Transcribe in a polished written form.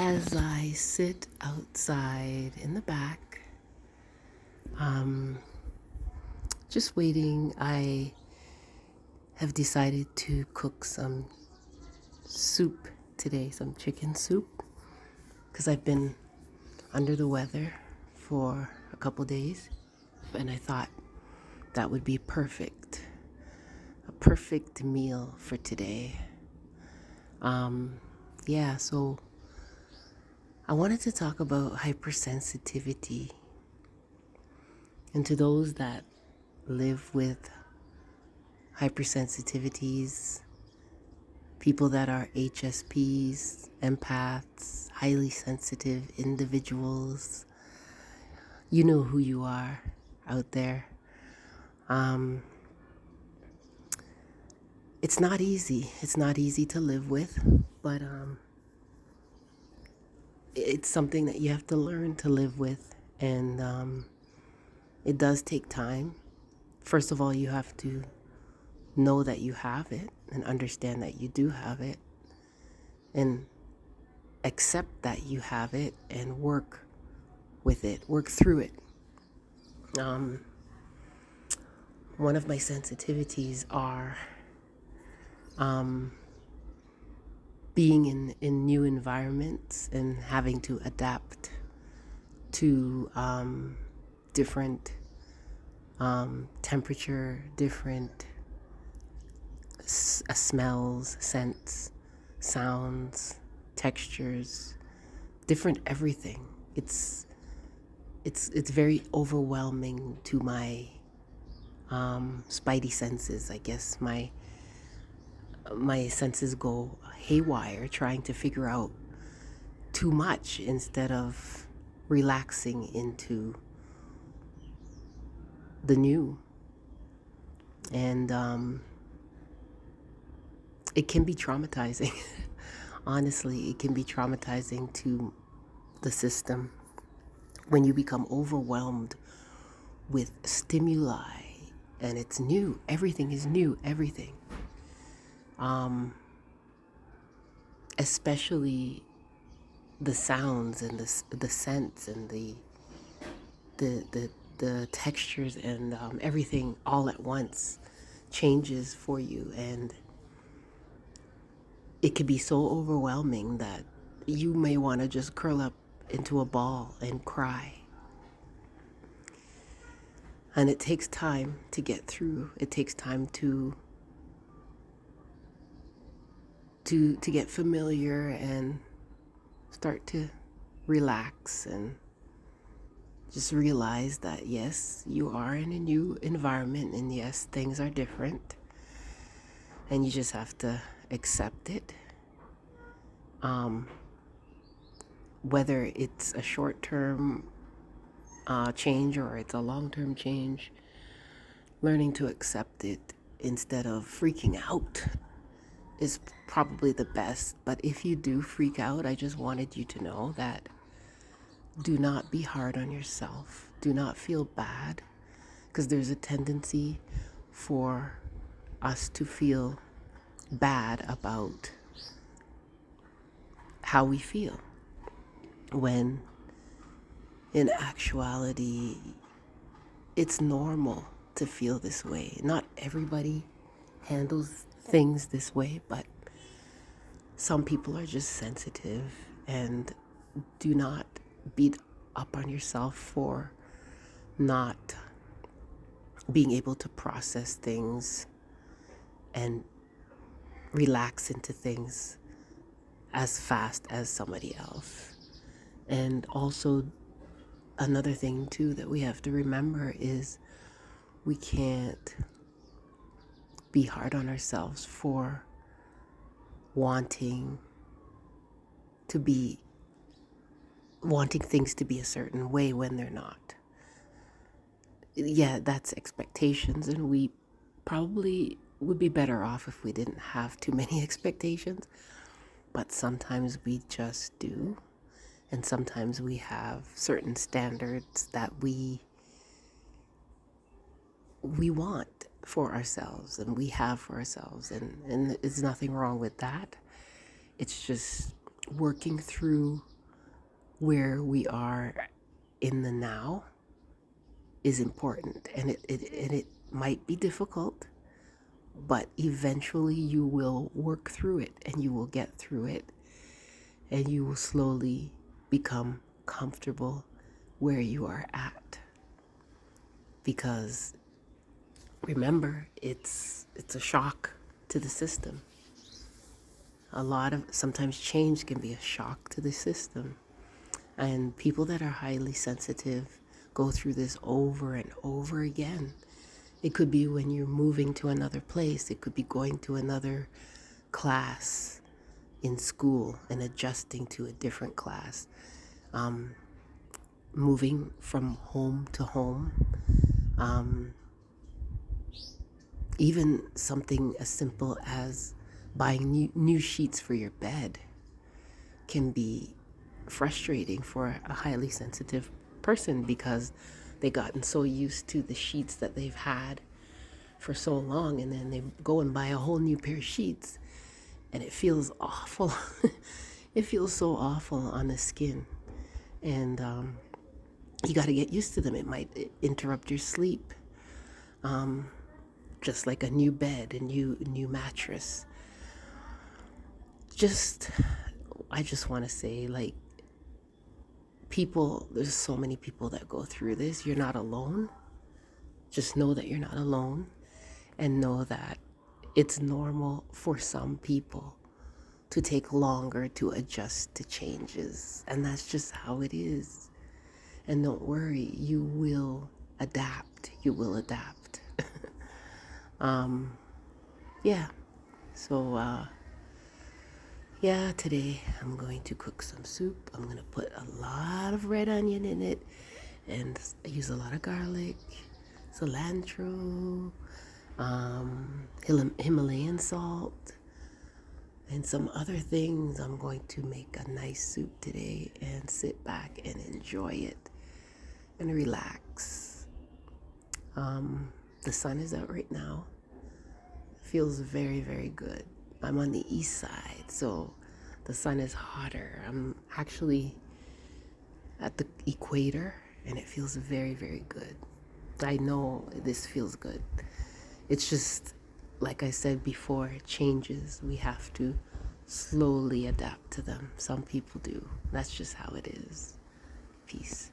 As I sit outside in the back, um, just waiting, I have decided to cook some soup today, some chicken soup, because I've been under the weather for a couple days, and I thought that would be a perfect meal for today. So I wanted to talk about hypersensitivity, and to those that live with hypersensitivities, people that are HSPs, empaths, highly sensitive individuals. You know who you are out there. Um, it's not easy. It's not easy to live with, but it's something that you have to learn to live with, and it does take time. First of all, you have to know that you have it and understand that you do have it, and accept that you have it and work with it, work through it. Um, one of my sensitivities are being in new environments and having to adapt to different temperature, different smells, scents, sounds, textures, different everything. It's very overwhelming to my spidey senses. I guess my senses go haywire trying to figure out too much instead of relaxing into the new. And it can be traumatizing. Honestly, it can be traumatizing to the system when you become overwhelmed with stimuli and it's new. Everything is new, everything. Especially the sounds and the scents and the the the textures and everything all at once changes for you, and it can be so overwhelming that you may want to just curl up into a ball and cry. And it takes time to get through. It takes time to get familiar and start to relax and just realize that yes, you are in a new environment, and yes, things are different, and you just have to accept it. Whether it's a short-term change or it's a long-term change, learning to accept it instead of freaking out is probably the best. But if you do freak out, I just wanted you to know that do not be hard on yourself. Do not feel bad, because there's a tendency for us to feel bad about how we feel, when in actuality, it's normal to feel this way. Not everybody handles things this way, but some people are just sensitive, and do not beat up on yourself for not being able to process things and relax into things as fast as somebody else. And also, another thing too that we have to remember is we can't be hard on ourselves for wanting things to be a certain way when they're not. Yeah, that's expectations, and we probably would be better off if we didn't have too many expectations, but sometimes we just do. And sometimes we have certain standards that we want for ourselves, and we have for ourselves, and there's nothing wrong with that. It's just working through where we are in the now is important, and it might be difficult, but eventually you will work through it and you will get through it and you will slowly become comfortable where you are at. Because remember, it's a shock to the system. Sometimes change can be a shock to the system. And people that are highly sensitive go through this over and over again. It could be when you're moving to another place. It could be going to another class in school and adjusting to a different class. Moving from home to home. Even something as simple as buying new sheets for your bed can be frustrating for a highly sensitive person because they've gotten so used to the sheets that they've had for so long, and then they go and buy a whole new pair of sheets and it feels awful. It feels so awful on the skin, and you got to get used to them. It might interrupt your sleep, just like a new bed, a new mattress. I just want to say, like, there's so many people that go through this. You're not alone. Just know that you're not alone, and know that it's normal for some people to take longer to adjust to changes, and that's just how it is. And don't worry, you will adapt. Yeah. So yeah, today I'm going to cook some soup. I'm going to put a lot of red onion in it and use a lot of garlic, cilantro, Himalayan salt, and some other things. I'm going to make a nice soup today and sit back and enjoy it and relax. The sun is out right now. Feels very, very good. I'm on the east side, so the sun is hotter. I'm actually at the equator, and it feels very, very good. I know this feels good. It's just, like I said before, changes. We have to slowly adapt to them. Some people do. That's just how it is. Peace.